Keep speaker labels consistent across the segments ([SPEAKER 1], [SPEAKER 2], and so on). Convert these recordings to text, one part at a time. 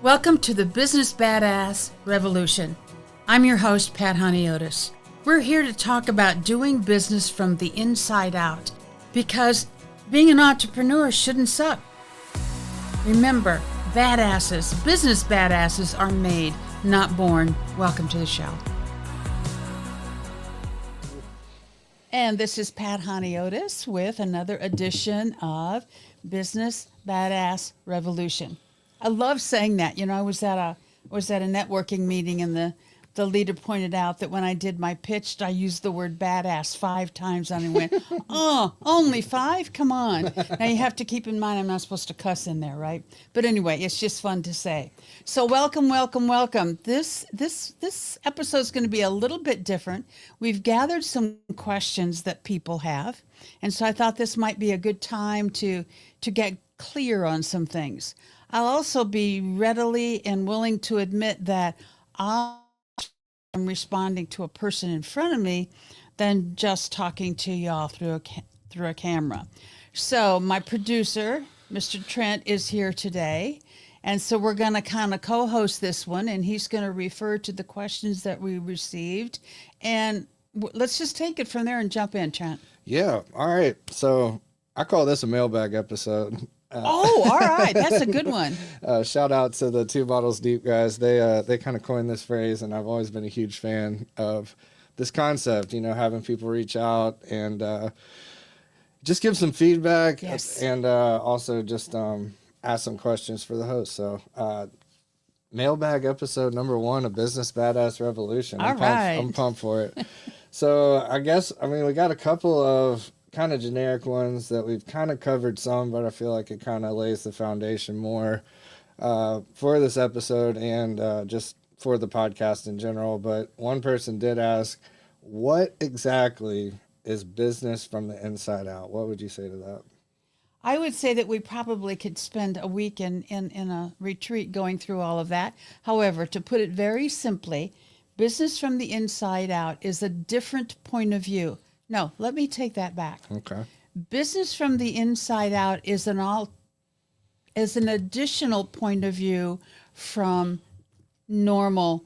[SPEAKER 1] Welcome to the Business Badass Revolution. I'm your host, Pat Honiotes. We're here to talk about doing business from the inside out because being an entrepreneur shouldn't suck. Remember, business badasses are made, not born. Welcome to the show. And this is Pat Honiotes with another edition of Business Badass Revolution. I love saying that. You know, I was at a networking meeting, and the leader pointed out that when I did my pitch, I used the word badass 5 times, and he went, "Oh, only 5? Come on!" Now you have to keep in mind I'm not supposed to cuss in there, right? But anyway, it's just fun to say. So welcome. This episode is going to be a little bit different. We've gathered some questions that people have, and so I thought this might be a good time to get clear on some things. I'll also be readily and willing to admit that I'm responding to a person in front of me than just talking to y'all through a camera. So my producer, Mr. Trent, is here today. And so we're going to kind of co-host this one, and he's going to refer to the questions that we received. And let's just take it from there and jump in, Trent.
[SPEAKER 2] Yeah. All right. So I call this a mailbag episode.
[SPEAKER 1] All right. That's a good one.
[SPEAKER 2] Shout out to the 2 Bottles Deep guys. They kind of coined this phrase, and I've always been a huge fan of this concept, you know, having people reach out and just give some feedback.
[SPEAKER 1] Yes.
[SPEAKER 2] And also just ask some questions for the host. So mailbag episode number 1 of Business Badass Revolution. I'm pumped for it. So I mean, we got a couple of kind of generic ones that we've kind of covered some, but I feel like it kind of lays the foundation more for this episode and just for the podcast in general. But one person did ask, what exactly is business from the inside out? What would you say to that?
[SPEAKER 1] I would say that we probably could spend a week in a retreat going through all of that. However, to put it very simply, business from the inside out is a different point of view. No, let me take that back.
[SPEAKER 2] Okay.
[SPEAKER 1] Business from the inside out is an additional point of view from normal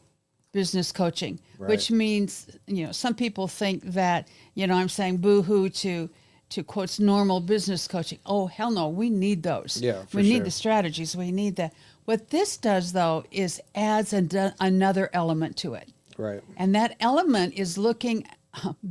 [SPEAKER 1] business coaching,
[SPEAKER 2] right.
[SPEAKER 1] Which means, you know, some people think that, you know, I'm saying boo-hoo to quotes normal business coaching. Oh, hell no, we need those.
[SPEAKER 2] Yeah,
[SPEAKER 1] we need the strategies. We need that. What this does, though, is adds another element to it.
[SPEAKER 2] Right.
[SPEAKER 1] And that element is looking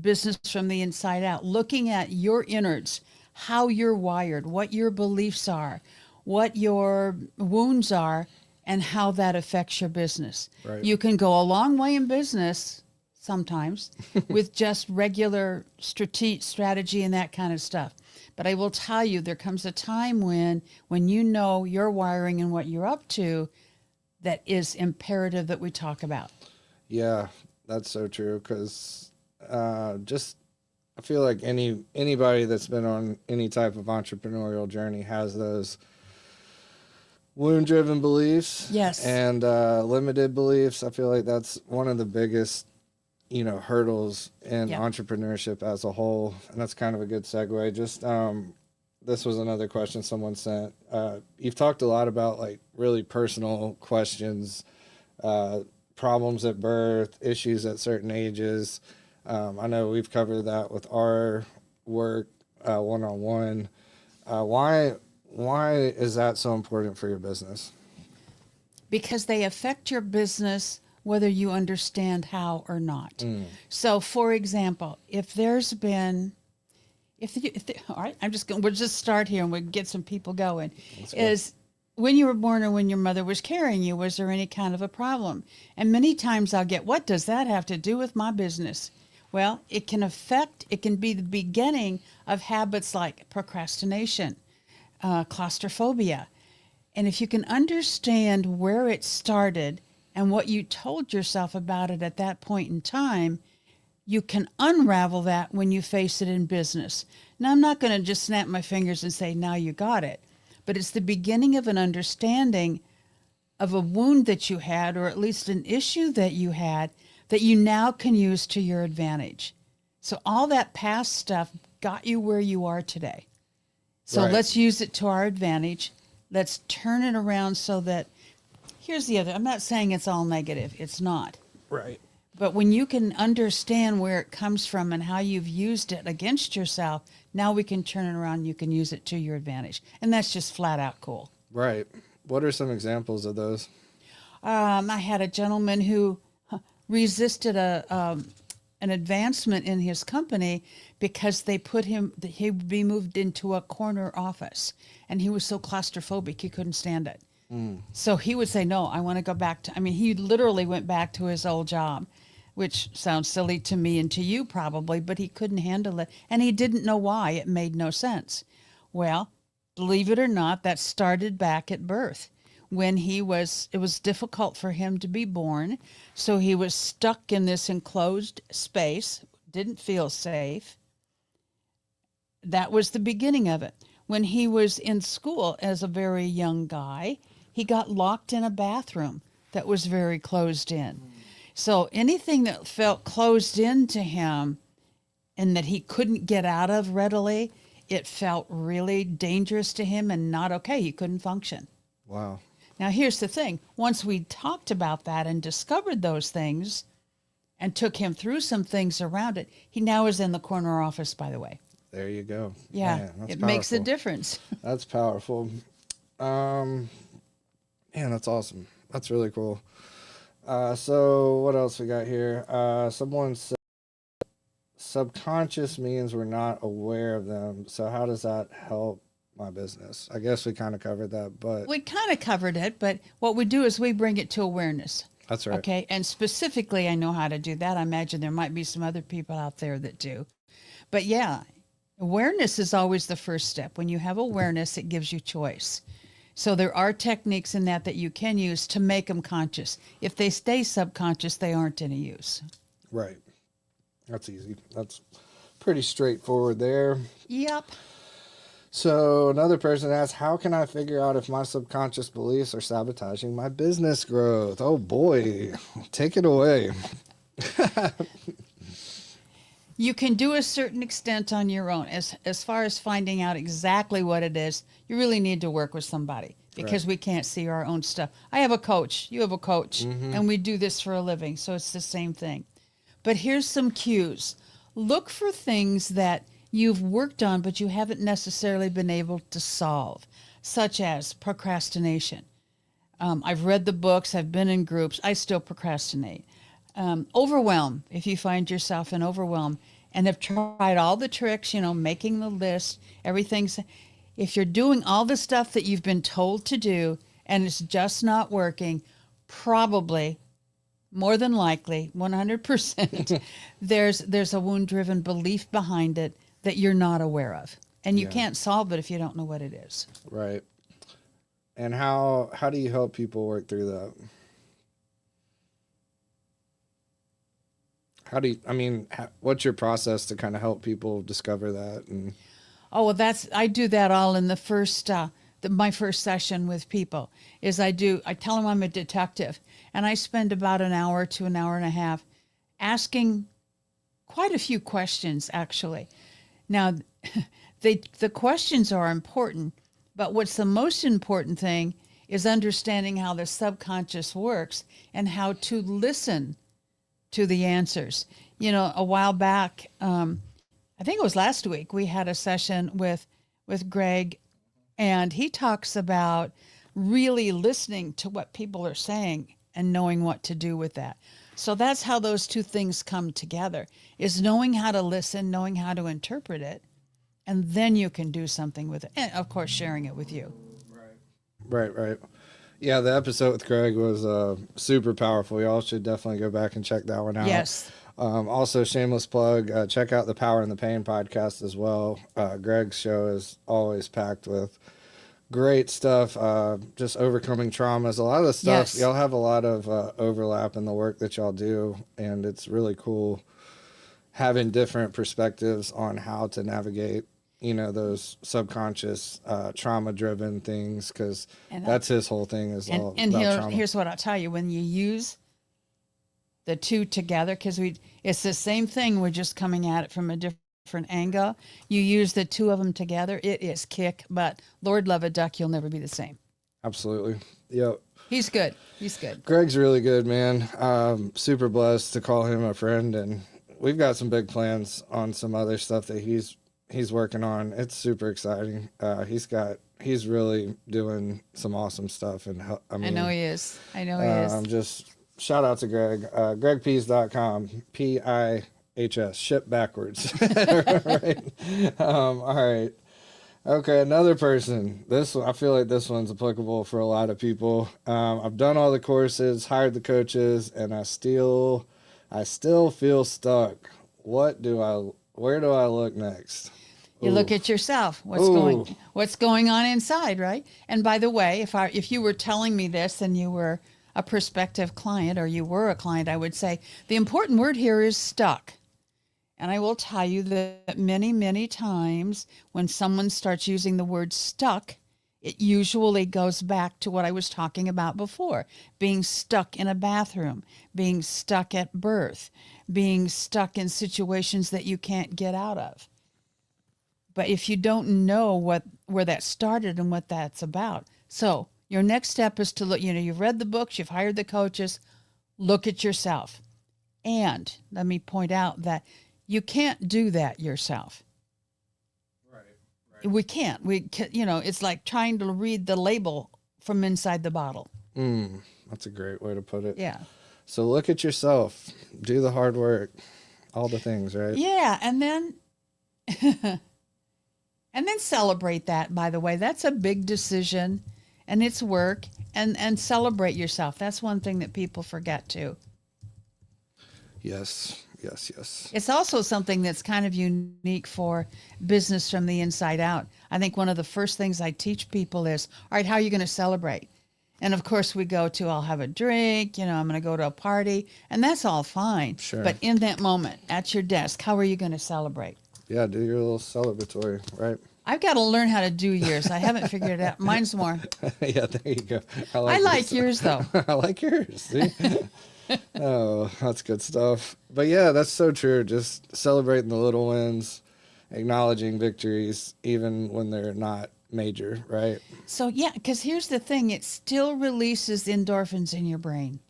[SPEAKER 1] business from the inside out, looking at your innards, how you're wired, what your beliefs are, what your wounds are, and how that affects your business.
[SPEAKER 2] Right.
[SPEAKER 1] You can go a long way in business sometimes with just regular strategy and that kind of stuff. But I will tell you, there comes a time when you know your wiring and what you're up to, that is imperative that we talk about.
[SPEAKER 2] Yeah, that's so true, because I feel like anybody that's been on any type of entrepreneurial journey has those wound-driven beliefs.
[SPEAKER 1] Yes.
[SPEAKER 2] And limited beliefs. I feel like that's one of the biggest, you know, hurdles in entrepreneurship as a whole. And that's kind of a good segue. Just this was another question someone sent. You've talked a lot about like really personal questions, problems at birth, issues at certain ages. I know we've covered that with our work one-on-one. Why is that so important for your business?
[SPEAKER 1] Because they affect your business whether you understand how or not. So, for example, all right, we'll just start here and we'll get some people going. Is when you were born or when your mother was carrying you, was there any kind of a problem? And many times I'll get, what does that have to do with my business? Well, it can be the beginning of habits like procrastination, claustrophobia. And if you can understand where it started and what you told yourself about it at that point in time, you can unravel that when you face it in business. Now, I'm not going to just snap my fingers and say, now you got it. But it's the beginning of an understanding of a wound that you had, or at least an issue that you had, that you now can use to your advantage. So all that past stuff got you where you are today. So let's use it to our advantage. Let's turn it around so that here's the other. I'm not saying it's all negative. It's not.
[SPEAKER 2] Right.
[SPEAKER 1] But when you can understand where it comes from and how you've used it against yourself, now we can turn it around and you can use it to your advantage. And that's just flat out cool.
[SPEAKER 2] Right. What are some examples of those?
[SPEAKER 1] I had a gentleman who resisted an advancement in his company because they put him, he'd be moved into a corner office. And he was so claustrophobic, he couldn't stand it. So he would say, no, I want to go back to, he literally went back to his old job, which sounds silly to me and to you probably, but he couldn't handle it. And he didn't know why. It made no sense. Well, believe it or not, that started back at birth when it was difficult for him to be born. So he was stuck in this enclosed space, didn't feel safe. That was the beginning of it. When he was in school as a very young guy, he got locked in a bathroom that was very closed in. So anything that felt closed in to him and that he couldn't get out of readily, it felt really dangerous to him and not okay. He couldn't function.
[SPEAKER 2] Wow.
[SPEAKER 1] Now, here's the thing. Once we talked about that and discovered those things and took him through some things around it, he now is in the corner office, by the way.
[SPEAKER 2] There you go.
[SPEAKER 1] Yeah,
[SPEAKER 2] Man, that's
[SPEAKER 1] it
[SPEAKER 2] powerful.
[SPEAKER 1] makes a difference.
[SPEAKER 2] That's powerful. Man, that's awesome. That's really cool. So what else we got here? Someone said subconscious means we're not aware of them. So how does that help my business? I guess we kind of covered that, but
[SPEAKER 1] We kind of covered it, but what we do is we bring it to awareness.
[SPEAKER 2] that's right.
[SPEAKER 1] Okay, and specifically, I know how to do that. I imagine there might be some other people out there that do. But yeah, awareness is always the first step. When you have awareness, it gives you choice. So there are techniques in that you can use to make them conscious. If they stay subconscious, they aren't any use.
[SPEAKER 2] Right. That's easy. That's pretty straightforward there.
[SPEAKER 1] Yep.
[SPEAKER 2] So another person asked, how can I figure out if my subconscious beliefs are sabotaging my business growth? Oh boy, take it away.
[SPEAKER 1] You can do a certain extent on your own. As far as finding out exactly what it is, you really need to work with somebody because we can't see our own stuff. I have a coach. You have a coach. And we do this for a living. So it's the same thing. But here's some cues. Look for things that you've worked on, but you haven't necessarily been able to solve, such as procrastination. I've read the books. I've been in groups. I still procrastinate. Overwhelm, if you find yourself in overwhelm and have tried all the tricks, making the list, everything's, if you're doing all the stuff that you've been told to do and it's just not working, probably, more than likely, 100%, there's a wound-driven belief behind it that you're not aware of. And you can't solve it if you don't know what it is.
[SPEAKER 2] Right. And how do you help people work through that? What's your process to kind of help people discover that? And
[SPEAKER 1] I do that all in the first, my first session with people is I tell them I'm a detective and I spend about an hour to an hour and a half asking quite a few questions actually. Now, the questions are important, but what's the most important thing is understanding how the subconscious works and how to listen to the answers. A while back, I think it was last week, we had a session with Greg, and he talks about really listening to what people are saying and knowing what to do with that. So that's how those two things come together, is knowing how to listen, knowing how to interpret it, and then you can do something with it. And, of course, sharing it with you.
[SPEAKER 2] Right. Yeah, the episode with Greg was super powerful. Y'all should definitely go back and check that one out.
[SPEAKER 1] Yes.
[SPEAKER 2] Also, shameless plug, check out the Power and the Pain podcast as well. Greg's show is always packed with great stuff, just overcoming traumas. A lot of the stuff, y'all have a lot of overlap in the work that y'all do, and it's really cool having different perspectives on how to navigate those subconscious trauma-driven things, because that's his whole thing is all about trauma.
[SPEAKER 1] Here's what I'll tell you. When you use the two together, because it's the same thing, we're just coming at it from a different angle. You use the two of them together, it is kick, but Lord love a duck, you'll never be the same.
[SPEAKER 2] Absolutely. Yep.
[SPEAKER 1] He's good. He's good.
[SPEAKER 2] Greg's really good, man. Super blessed to call him a friend, and we've got some big plans on some other stuff that he's working on. It's super exciting. He's really doing some awesome stuff, and I
[SPEAKER 1] I know he is. I know he is.
[SPEAKER 2] Just shout out to Greg. GregPease.com. PIHS. Ship backwards. Right. All right. Okay, another person. This one, I feel like this one's applicable for a lot of people. I've done all the courses, hired the coaches, and I still feel stuck. Where do I look next?
[SPEAKER 1] You look at yourself. What's going on inside, right? And by the way, if you were telling me this and you were a prospective client or you were a client, I would say the important word here is stuck. And I will tell you that many, many times when someone starts using the word stuck, it usually goes back to what I was talking about before, being stuck in a bathroom, being stuck at birth, being stuck in situations that you can't get out of. But if you don't know where that started and what that's about, so your next step is to look, you've read the books, you've hired the coaches, look at yourself. And let me point out that you can't do that yourself. Right. We can't. It's like trying to read the label from inside the bottle.
[SPEAKER 2] That's a great way to put it.
[SPEAKER 1] Yeah.
[SPEAKER 2] So look at yourself, do the hard work, all the things, right?
[SPEAKER 1] Yeah, and then celebrate that, by the way. That's a big decision, and it's work, and celebrate yourself. That's one thing that people forget too.
[SPEAKER 2] Yes.
[SPEAKER 1] It's also something that's kind of unique for business from the inside out. I think one of the first things I teach people is, all right, how are you going to celebrate? And of course we go to, I'll have a drink, I'm going to go to a party, and that's all fine.
[SPEAKER 2] Sure.
[SPEAKER 1] But in that moment at your desk, how are you going to celebrate?
[SPEAKER 2] Yeah, do your little celebratory, right?
[SPEAKER 1] I've got to learn how to do yours. I haven't figured it out. Mine's more.
[SPEAKER 2] Yeah, there you go.
[SPEAKER 1] I like yours though.
[SPEAKER 2] I like yours. See? Oh, that's good stuff. But yeah, that's so true. Just celebrating the little wins, acknowledging victories, even when they're not major, right?
[SPEAKER 1] So yeah, because here's the thing. It still releases endorphins in your brain.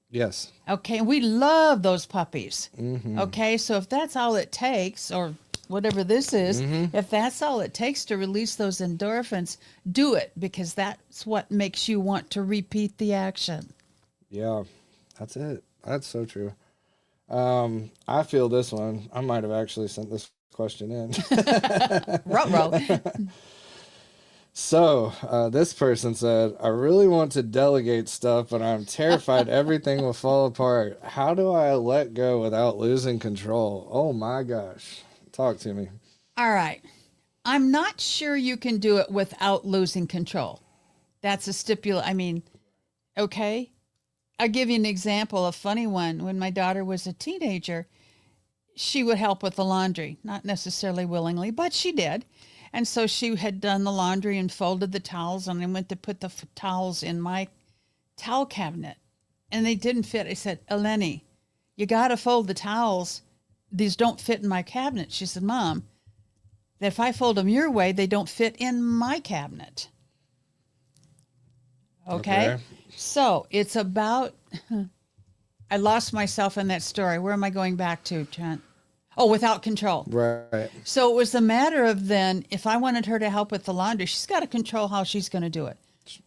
[SPEAKER 2] Yes.
[SPEAKER 1] Okay, we love those puppies.
[SPEAKER 2] Mm-hmm.
[SPEAKER 1] Okay, so if that's all it takes, or whatever this is, if that's all it takes to release those endorphins, do it, because that's what makes you want to repeat the action.
[SPEAKER 2] Yeah. That's it. That's so true. I feel this one. I might have actually sent this question in.
[SPEAKER 1] Ruh-roh.
[SPEAKER 2] So, this person said, I really want to delegate stuff, but I'm terrified everything will fall apart. How do I let go without losing control? Oh my gosh. Talk to me.
[SPEAKER 1] All right. I'm not sure you can do it without losing control. That's a stipulation. Okay. I'll give you an example, a funny one. When my daughter was a teenager, she would help with the laundry, not necessarily willingly, but she did. And so she had done the laundry and folded the towels, and I went to put the towels in my towel cabinet, and they didn't fit. I said, Eleni, you got to fold the towels. These don't fit in my cabinet. She said, Mom, that if I fold them your way, they don't fit in my cabinet. Okay. So it's about, I lost myself in that story. Where am I going back to, Trent? Oh, without control.
[SPEAKER 2] Right.
[SPEAKER 1] So it was a matter of then, if I wanted her to help with the laundry, she's got to control how she's going to do it.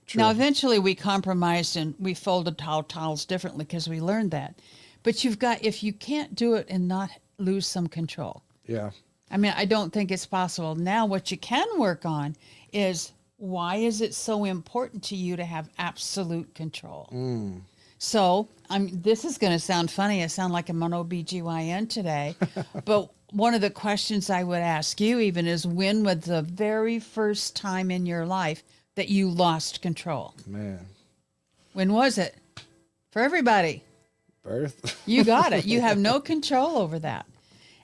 [SPEAKER 1] True. Now, eventually we compromised and we folded towels differently because we learned that. But if you can't do it and not lose some control.
[SPEAKER 2] Yeah.
[SPEAKER 1] I don't think it's possible. Now, what you can work on is, why is it so important to you to have absolute control? So this is going to sound funny. I sound like I'm an OBGYN today. But one of the questions I would ask you even is, when was the very first time in your life that you lost control?
[SPEAKER 2] Man.
[SPEAKER 1] When was it? For everybody.
[SPEAKER 2] Birth.
[SPEAKER 1] You got it. You have no control over that.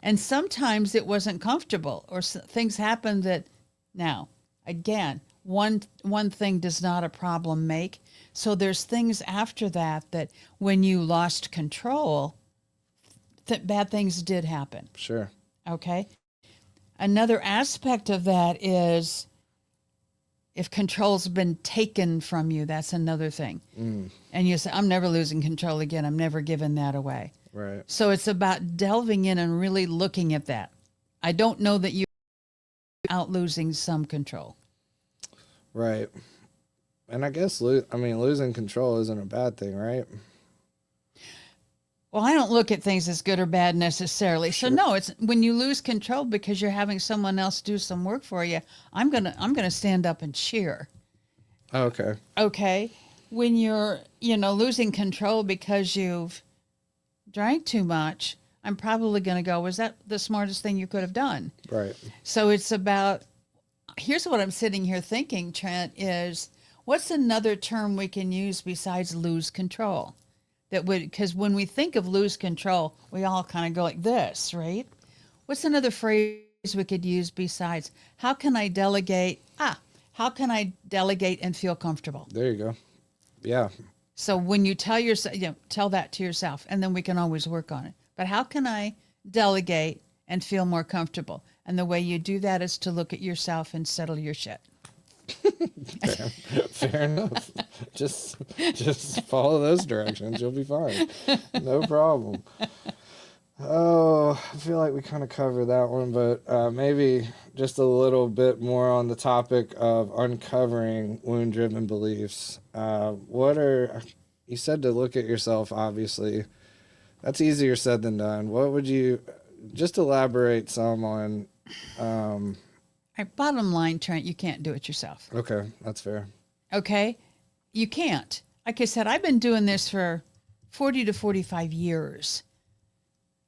[SPEAKER 1] And sometimes it wasn't comfortable, or things happened that, now, again, one thing does not a problem make. So there's things after that when you lost control, bad things did happen.
[SPEAKER 2] Sure.
[SPEAKER 1] Okay. Another aspect of that is, If control's been taken from you, that's another thing. And you say, I'm never losing control again. I'm never giving that away.
[SPEAKER 2] Right.
[SPEAKER 1] So it's about delving in and really looking at that. I don't know that you out losing some control.
[SPEAKER 2] Right. And I guess, losing control isn't a bad thing, right?
[SPEAKER 1] Well, I don't look at things as good or bad necessarily.
[SPEAKER 2] Sure.
[SPEAKER 1] So no, it's when you lose control because you're having someone else do some work for you. I'm gonna stand up and cheer.
[SPEAKER 2] Okay.
[SPEAKER 1] Okay. When you're, losing control because you've drank too much, I'm probably going to go, was that the smartest thing you could have done?
[SPEAKER 2] Right.
[SPEAKER 1] So it's about, here's what I'm sitting here thinking, Trent, is what's another term we can use besides lose control? That would, because when we think of lose control, we all kind of go like this, right? What's another phrase we could use besides, how can I delegate? How can I delegate and feel comfortable?
[SPEAKER 2] There you go. Yeah.
[SPEAKER 1] So when you tell yourself, tell that to yourself, and then we can always work on it. But how can I delegate and feel more comfortable? And the way you do that is to look at yourself and settle your shit.
[SPEAKER 2] Fair enough. Just follow those directions. You'll be fine. No problem. Oh, I feel like we kind of covered that one, but maybe just a little bit more on the topic of uncovering wound-driven beliefs. You said to look at yourself, obviously. That's easier said than done. What would you, just elaborate some on...
[SPEAKER 1] Bottom line, Trent, you can't do it yourself.
[SPEAKER 2] Okay, that's fair.
[SPEAKER 1] Okay? You can't. Like I said, I've been doing this for 40 to 45 years.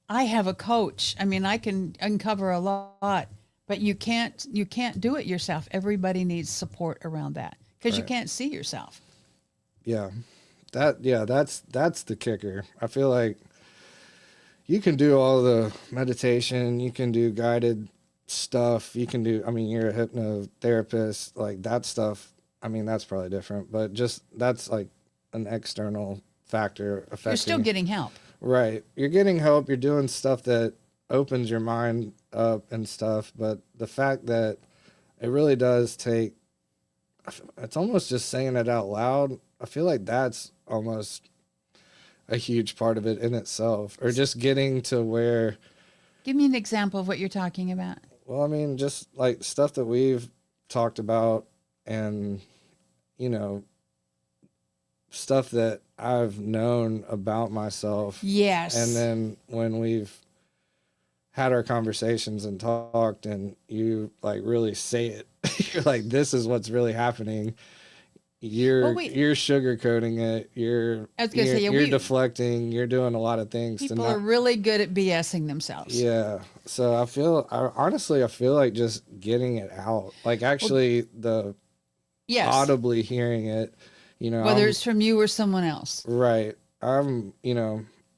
[SPEAKER 1] I have a coach. I mean, I can uncover a lot, but you can't do it yourself. Everybody needs support around that because you can't see yourself.
[SPEAKER 2] Yeah. That's the kicker. I feel like you can do all the meditation, you can do guided stuff, you're a hypnotherapist, like that stuff. That's probably different, but just that's like an external factor affecting.
[SPEAKER 1] You're still getting help.
[SPEAKER 2] Right. You're getting help. You're doing stuff that opens your mind up and stuff. But the fact that it really does take, it's almost just saying it out loud. I feel like that's almost a huge part of it in itself, or just getting to where.
[SPEAKER 1] Give me an example of what you're talking about.
[SPEAKER 2] Well, just like stuff that we've talked about and, stuff that I've known about myself.
[SPEAKER 1] Yes.
[SPEAKER 2] And then when we've had our conversations and talked and you like really say it, you're like, this is what's really happening. You're sugarcoating it. You're deflecting. You're doing a lot of things.
[SPEAKER 1] People are really good at BSing themselves.
[SPEAKER 2] Yeah. So I feel like just getting it out, like actually audibly hearing it,
[SPEAKER 1] whether it's from you or someone else.
[SPEAKER 2] Right.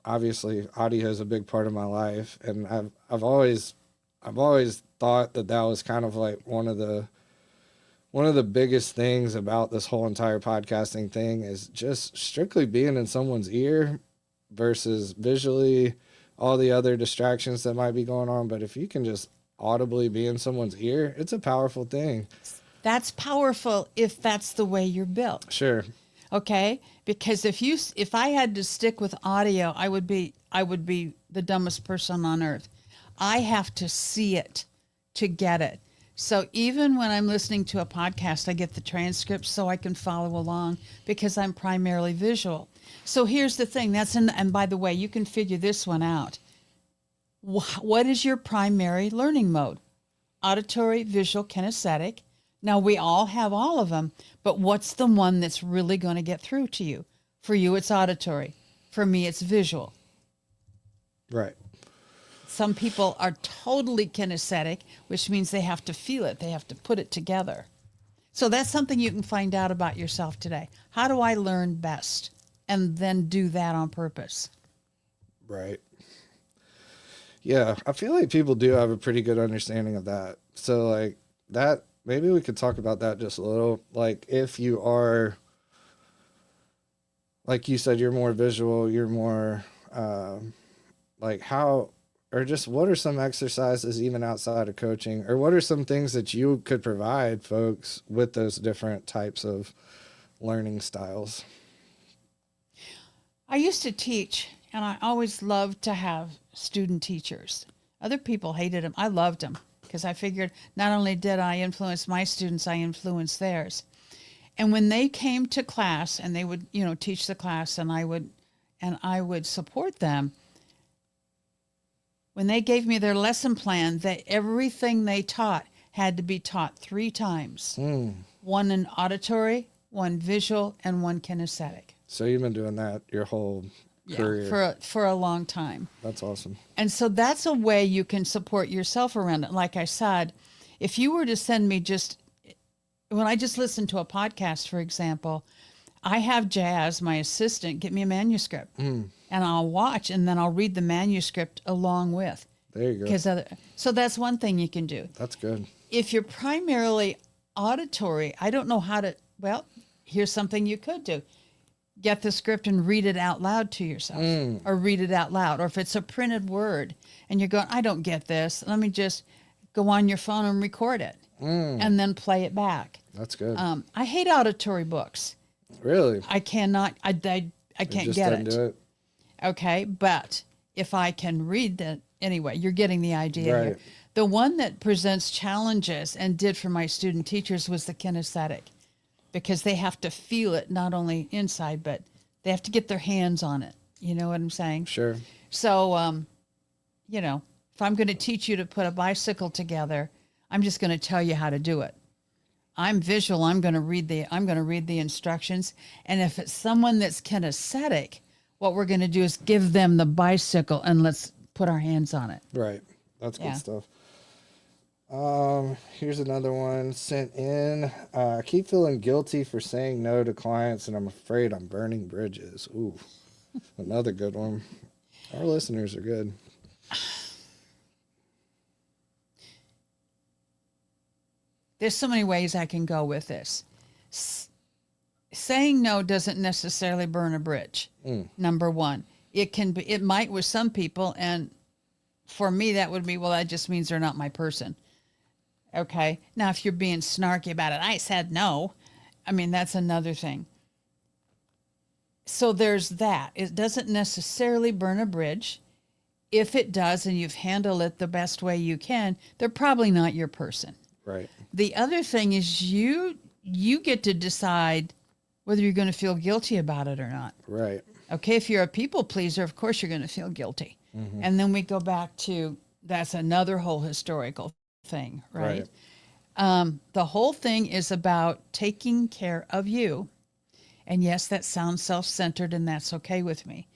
[SPEAKER 2] Obviously audio is a big part of my life, and I've always thought that was kind of like one of the biggest things about this whole entire podcasting thing is just strictly being in someone's ear versus visually, all the other distractions that might be going on. But if you can just audibly be in someone's ear, it's a powerful thing.
[SPEAKER 1] That's powerful if that's the way you're built.
[SPEAKER 2] Sure.
[SPEAKER 1] Okay? Because if I had to stick with audio, I would be the dumbest person on earth. I have to see it to get it. So even when I'm listening to a podcast, I get the transcript so I can follow along because I'm primarily visual. So here's the thing, and by the way, you can figure this one out. What is your primary learning mode? Auditory, visual, kinesthetic. Now we all have all of them, but what's the one that's really going to get through to you? For you, it's auditory. For me, it's visual.
[SPEAKER 2] Right.
[SPEAKER 1] Some people are totally kinesthetic, which means they have to feel it. They have to put it together. So that's something you can find out about yourself today. How do I learn best? And then do that on purpose.
[SPEAKER 2] Right. Yeah, I feel like people do have a pretty good understanding of that. So like that, maybe we could talk about that just a little. Like if you are, like you said, you're more visual, you're more like how or just what are some exercises even outside of coaching, or what are some things that you could provide folks with those different types of learning styles?
[SPEAKER 1] I used to teach, and I always loved to have student teachers. Other people hated them. I loved them because I figured not only did I influence my students, I influenced theirs. And when they came to class and they would, teach the class, and I would support them, when they gave me their lesson plan, that everything they taught had to be taught 3 times. One in auditory, one visual, and one kinesthetic.
[SPEAKER 2] So you've been doing that your whole career.
[SPEAKER 1] For a long time.
[SPEAKER 2] That's awesome.
[SPEAKER 1] And so that's a way you can support yourself around it. Like I said, if you were to send me when I just listen to a podcast, for example, I have Jazz, my assistant, get me a manuscript, and I'll watch, and then I'll read the manuscript along with.
[SPEAKER 2] There you go.
[SPEAKER 1] So that's one thing you can do.
[SPEAKER 2] That's good.
[SPEAKER 1] If you're primarily auditory, I don't know how to. Well, here's something you could do. Get the script and read it out loud to yourself, or read it out loud. Or if it's a printed word and you're going, I don't get this, let me just go on your phone and record it and then play it back.
[SPEAKER 2] That's good.
[SPEAKER 1] I hate auditory books.
[SPEAKER 2] Really?
[SPEAKER 1] I cannot, I can't get it.
[SPEAKER 2] Do it.
[SPEAKER 1] Okay. But if I can read that, anyway, you're getting the idea
[SPEAKER 2] Right.
[SPEAKER 1] here. The one that presents challenges and did for my student teachers was the kinesthetic. Because they have to feel it, not only inside, but they have to get their hands on it. You know what I'm saying?
[SPEAKER 2] Sure.
[SPEAKER 1] So, if I'm going to teach you to put a bicycle together, I'm just going to tell you how to do it. I'm visual. I'm going to read the instructions. And if it's someone that's kinesthetic, what we're going to do is give them the bicycle and let's put our hands on it.
[SPEAKER 2] Right. That's good stuff. Here's another one sent in. I keep feeling guilty for saying no to clients, and I'm afraid I'm burning bridges. Ooh, another good one. Our listeners are good.
[SPEAKER 1] There's so many ways I can go with this. Saying no doesn't necessarily burn a bridge. Number one, it might with some people, and for me that would be, well, that just means they're not my person. Okay. Now, if you're being snarky about it, I said no. I mean, that's another thing. So there's that. It doesn't necessarily burn a bridge. If it does, and you've handled it the best way you can, they're probably not your person.
[SPEAKER 2] Right.
[SPEAKER 1] The other thing is you get to decide whether you're going to feel guilty about it or not.
[SPEAKER 2] Right.
[SPEAKER 1] Okay. If you're a people pleaser, of course you're going to feel guilty. And then we go back to, that's another whole historical thing, right? The whole thing is about taking care of you. And yes, that sounds self-centered, and that's okay with me.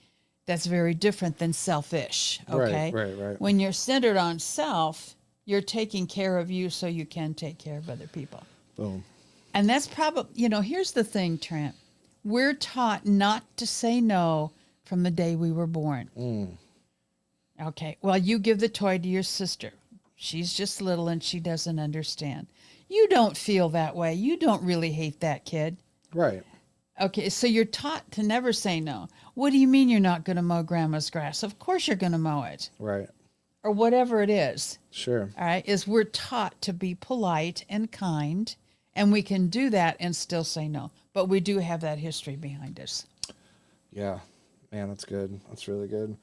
[SPEAKER 1] That's very different than selfish, okay?
[SPEAKER 2] Right.
[SPEAKER 1] When you're centered on self, you're taking care of you so you can take care of other people.
[SPEAKER 2] Boom.
[SPEAKER 1] And that's probably, here's the thing, Trent. We're taught not to say no from the day we were born. Okay, well, you give the toy to your sister. She's just little and she doesn't understand. You don't feel that way. You don't really hate that kid.
[SPEAKER 2] Right.
[SPEAKER 1] Okay, so you're taught to never say no. What do you mean you're not going to mow grandma's grass? Of course you're going to mow it.
[SPEAKER 2] Right.
[SPEAKER 1] Or whatever it is.
[SPEAKER 2] Sure.
[SPEAKER 1] All right, is we're taught to be polite and kind, and we can do that and still say no. But we do have that history behind us.
[SPEAKER 2] Yeah. Man, that's good. That's really good.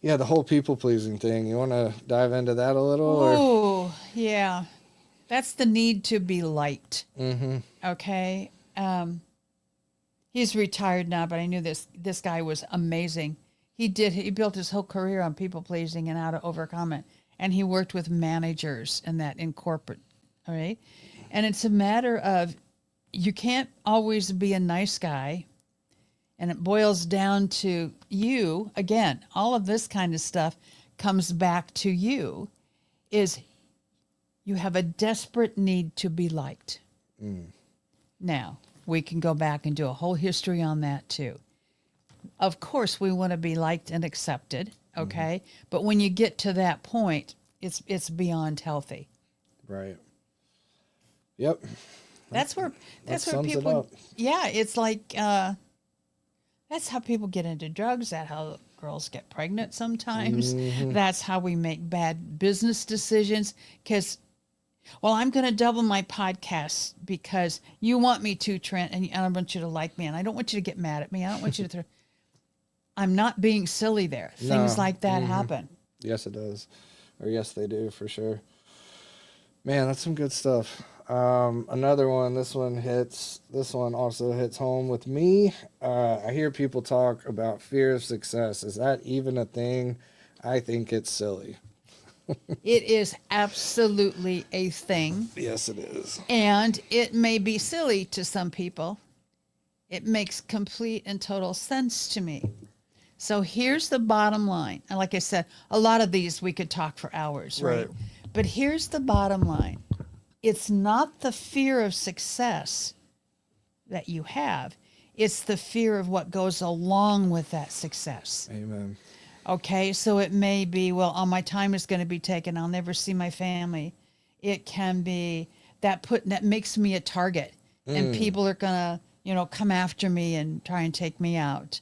[SPEAKER 2] Yeah, the whole people-pleasing thing. You want to dive into that a little?
[SPEAKER 1] Oh, yeah. That's the need to be liked. Okay? He's retired now, but I knew this guy was amazing. He built his whole career on people-pleasing and how to overcome it. And he worked with managers and that in corporate, all right? And it's a matter of, you can't always be a nice guy. And it boils down to you. Again, all of this kind of stuff comes back to you, is you have a desperate need to be liked. Now, we can go back and do a whole history on that too. Of course, we want to be liked and accepted, okay? But when you get to that point, it's beyond healthy.
[SPEAKER 2] Right. Yep.
[SPEAKER 1] That's where
[SPEAKER 2] sums it
[SPEAKER 1] people.
[SPEAKER 2] up.
[SPEAKER 1] Yeah, it's like that's how people get into drugs. That's how girls get pregnant sometimes.
[SPEAKER 2] Mm-hmm.
[SPEAKER 1] That's how we make bad business decisions. Because, well, I'm going to double my podcast because you want me to, Trent, and I want you to like me, and I don't want you to get mad at me. I don't want you to I'm not being silly there. Things
[SPEAKER 2] No.
[SPEAKER 1] like that
[SPEAKER 2] Mm-hmm.
[SPEAKER 1] happen.
[SPEAKER 2] Yes, it does. Or yes, they do, for sure. Man, that's some good stuff. Another one, this one also hits home with me. I hear people talk about fear of success. Is that even a thing? I think it's silly.
[SPEAKER 1] It is absolutely a thing.
[SPEAKER 2] Yes, it is.
[SPEAKER 1] And it may be silly to some people. It makes complete and total sense to me. So here's the bottom line. And like I said, a lot of these we could talk for hours, right? But here's the bottom line. It's not the fear of success that you have. It's the fear of what goes along with that success.
[SPEAKER 2] Amen.
[SPEAKER 1] Okay, so it may be, well, all my time is going to be taken. I'll never see my family. It can be that makes me a target, and people are going to, come after me and try and take me out.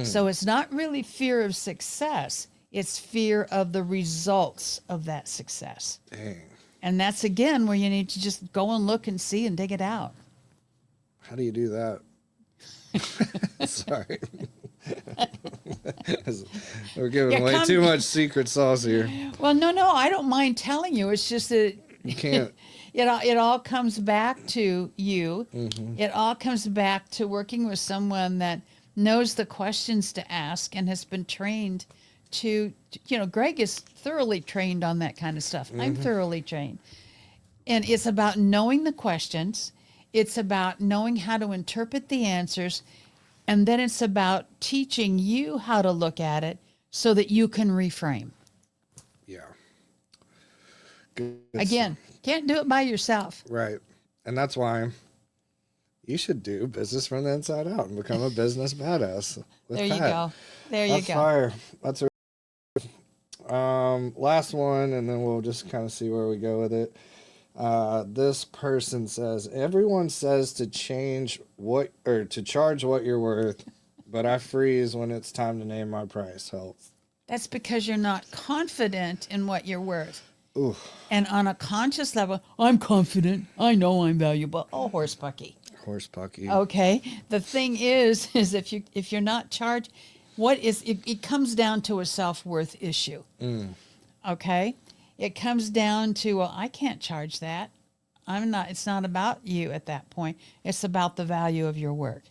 [SPEAKER 1] So it's not really fear of success. It's fear of the results of that success.
[SPEAKER 2] Dang.
[SPEAKER 1] And that's, again, where you need to just go and look and see and dig it out.
[SPEAKER 2] How do you do that? Sorry. We're giving away too much secret sauce here.
[SPEAKER 1] Well, no, I don't mind telling you. It's just that
[SPEAKER 2] you can't.
[SPEAKER 1] It all comes back to you.
[SPEAKER 2] Mm-hmm.
[SPEAKER 1] It all comes back to working with someone that knows the questions to ask and has been trained to, Greg is thoroughly trained on that kind of stuff. I'm thoroughly trained. And it's about knowing the questions. It's about knowing how to interpret the answers. And then it's about teaching you how to look at it so that you can reframe.
[SPEAKER 2] Yeah. Good
[SPEAKER 1] Again, can't do it by yourself.
[SPEAKER 2] Right. And that's why you should do business from the inside out and become a business badass.
[SPEAKER 1] There you go.
[SPEAKER 2] That's fire. That's last one, and then we'll just kind of see where we go with it. This person says, everyone says to charge what you're worth, but I freeze when it's time to name my price. Help.
[SPEAKER 1] That's because you're not confident in what you're worth.
[SPEAKER 2] Ooh.
[SPEAKER 1] And on a conscious level, I'm confident. I know I'm valuable. Oh, horse pucky.
[SPEAKER 2] Horse pucky.
[SPEAKER 1] Okay. The thing is if you're not charged, it comes down to a self-worth issue. Okay. It comes down to, well, I can't charge that. It's not about you at that point. It's about the value of your work.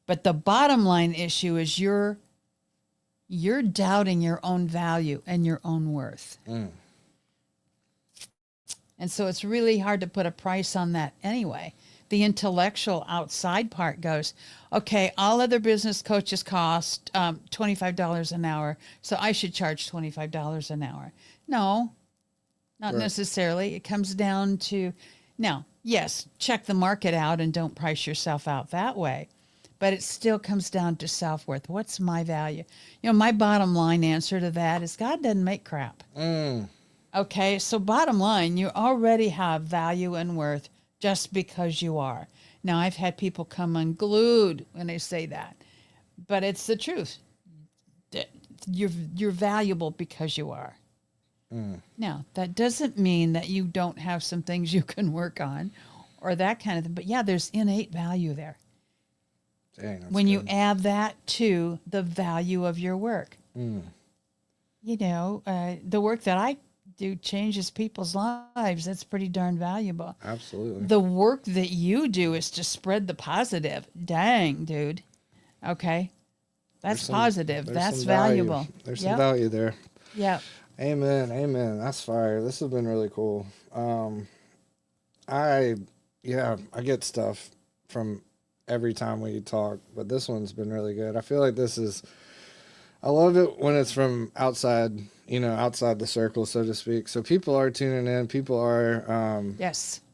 [SPEAKER 1] But the bottom line issue is you're doubting your own value and your own worth. And so it's really hard to put a price on that anyway. The intellectual outside part goes, okay, all other business coaches cost $25 an hour, so I should charge $25 an hour. No, not necessarily. It comes down to, now, yes, check the market out and don't price yourself out that way. But it still comes down to self-worth. What's my value? My bottom line answer to that is God doesn't make crap. Okay, so bottom line, you already have value and worth just because you are. Now, I've had people come unglued when they say that, but it's the truth. You're valuable because you are. Now, that doesn't mean that you don't have some things you can work on or that kind of thing, but yeah, there's innate value there.
[SPEAKER 2] Dang, that's
[SPEAKER 1] when
[SPEAKER 2] good.
[SPEAKER 1] You add that to the value of your work. The work that I do changes people's lives. That's pretty darn valuable.
[SPEAKER 2] Absolutely.
[SPEAKER 1] The work that you do is to spread the positive. Dang, dude. Okay. That's positive. That's valuable.
[SPEAKER 2] There's some value there.
[SPEAKER 1] Yeah.
[SPEAKER 2] Amen. That's fire. This has been really cool. I get stuff from every time we talk, but this one's been really good. I feel like I love it when it's from outside, outside the circle, so to speak. So people are tuning in. People are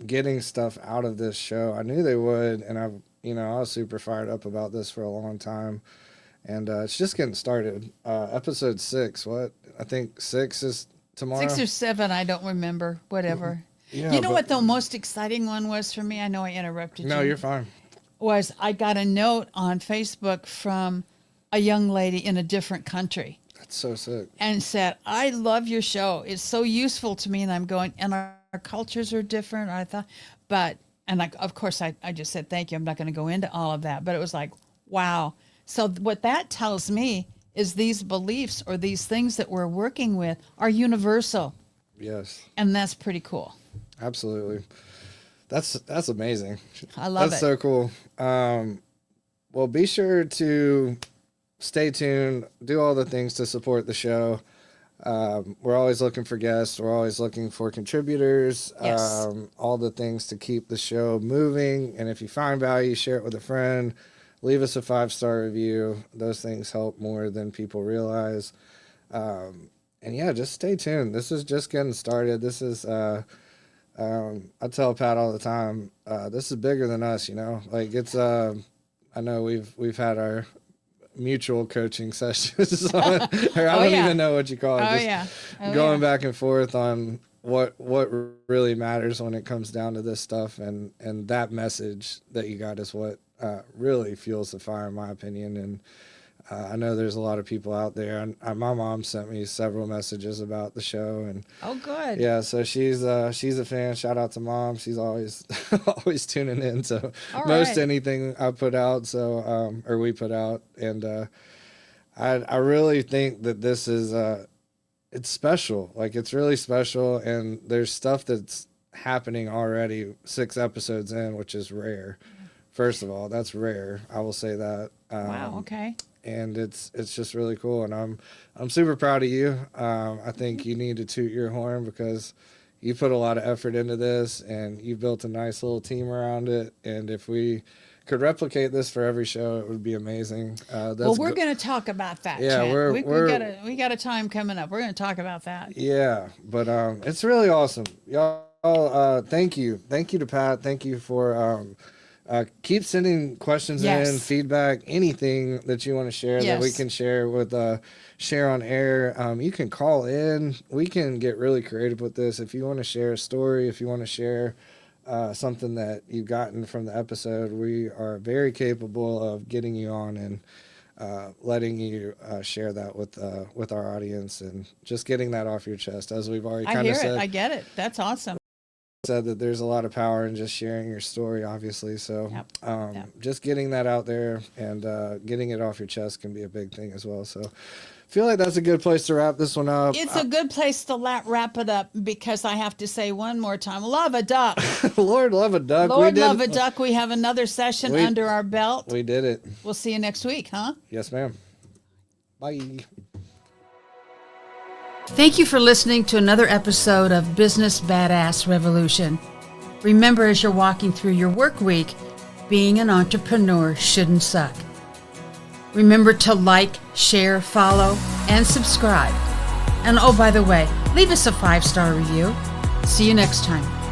[SPEAKER 2] getting stuff out of this show. I knew they would, and I was super fired up about this for a long time. And it's just getting started. Episode 6, I think 6 is tomorrow.
[SPEAKER 1] 6 or 7, I don't remember. Whatever.
[SPEAKER 2] Yeah,
[SPEAKER 1] what the most exciting one was for me? I know I interrupted you.
[SPEAKER 2] No, you're fine.
[SPEAKER 1] Was I got a note on Facebook from a young lady in a different country.
[SPEAKER 2] That's so sick.
[SPEAKER 1] And said, I love your show. It's so useful to me. And I'm going, and our cultures are different. I thought, of course, I just said, thank you. I'm not going to go into all of that. But it was like, wow. So what that tells me is these beliefs or these things that we're working with are universal.
[SPEAKER 2] Yes.
[SPEAKER 1] And that's pretty cool.
[SPEAKER 2] Absolutely. That's amazing.
[SPEAKER 1] I love it.
[SPEAKER 2] That's so cool. Well, be sure to stay tuned, do all the things to support the show. We're always looking for guests. We're always looking for contributors.
[SPEAKER 1] Yes.
[SPEAKER 2] All the things to keep the show moving. And if you find value, share it with a friend. Leave us a 5-star review. Those things help more than people realize. And yeah, just stay tuned. This is just getting started. This is, I tell Pat all the time, this is bigger than us, you know, like it's, I know we've had our mutual coaching sessions on, or I don't even know what you call it. Going back and forth on what really matters when it comes down to this stuff. And that message that you got is what really fuels the fire, in my opinion. And I know there's a lot of people out there. And my mom sent me several messages about the show, and
[SPEAKER 1] good.
[SPEAKER 2] Yeah, so she's a fan. Shout out to Mom. She's always always tuning in to most anything I put out. So or we put out, and I really think that this is it's special. Like, it's really special, and there's stuff that's happening already 6 episodes in, which is rare. First of all, that's rare. I will say that.
[SPEAKER 1] Wow. Okay.
[SPEAKER 2] And it's just really cool, and I'm super proud of you. I think you need to toot your horn because you put a lot of effort into this, and you built a nice little team around it. And if we could replicate this for every show, it would be amazing.
[SPEAKER 1] Well, we're going to talk about that.
[SPEAKER 2] Yeah,
[SPEAKER 1] Chad. we got a time coming up. We're going to talk about that.
[SPEAKER 2] Yeah, but it's really awesome, y'all. Thank you to Pat. Thank you for. Keep sending questions in, feedback, anything that you want to share that we can share with share on air. You can call in. We can get really creative with this. If you want to share a story, if you want to share something that you've gotten from the episode, we are very capable of getting you on and letting you share that with our audience, and just getting that off your chest, as we've already kind of said.
[SPEAKER 1] I get it. That's awesome.
[SPEAKER 2] Said that there's a lot of power in just sharing your story, obviously. So just getting that out there and getting it off your chest can be a big thing as well. So I feel like that's a good place to wrap this one up.
[SPEAKER 1] It's a good place to wrap it up, because I have to say one more time, love a duck.
[SPEAKER 2] Lord love a duck.
[SPEAKER 1] Love a duck. We have another session under our belt.
[SPEAKER 2] We did it.
[SPEAKER 1] We'll see you next week, huh?
[SPEAKER 2] Yes, ma'am. Bye.
[SPEAKER 1] Thank you for listening to another episode of Business Badass Revolution. Remember, as you're walking through your work week, being an entrepreneur shouldn't suck. Remember to like, share, follow, and subscribe. And oh, by the way, leave us a 5-star review. See you next time.